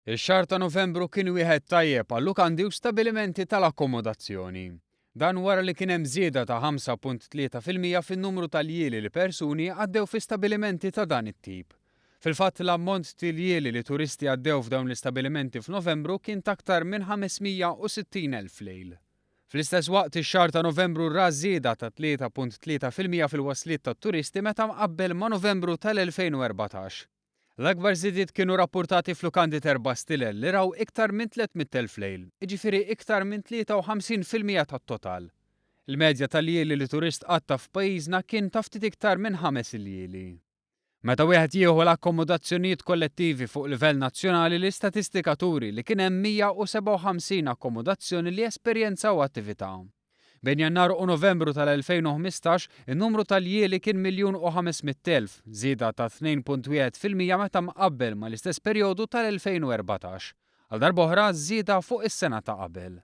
Ix-xahar ta' Novembru kien wieħed tajjeb għal lukandi u stabilimenti tal-akkomodazzjoni. Dan wara li kien hemm żieda ta' 5.3% fin-numru tal-jieli li persuni għaddew fi stabilimenti ta' dan it-tip. Fil-fatt l-ammont tal-jieli li turisti għaddew f'dawn l-istabilimenti f'Novembru kien ta' aktar minn 560,000 lejl. Fl-istess waqt ix-xahar ta' Novembru ra żieda ta' 3.3% fil-wasliet tat-turisti meta mqabbel ma' Novembru tal-2014. L-akbar żidiet kienu rappurtati f'lukandi Terba Stilel li raw iktar minn 300,000 lejl, jiġifieri iktar minn 53% tat-total. Il-medja tal-jieli li turist qatta f'pajjiżna kien ta' ftit iktar minn 5 iljieli. Meta wieħed jieħu l-akkomodazzjonijiet kollettivi fuq livell nazzjonali l-istatistika turi li kien hemm 157 akkomodazzjoni li esperjenzaw attività. Bejn Jannar u Novembru tal-2015, in-numru tal-jieli kien 1,500,000, żieda ta' 2.1% meta mqabbel mal-istess perjodu tal-2014. Għal darb'oħra żieda fuq is-sena ta' qabel.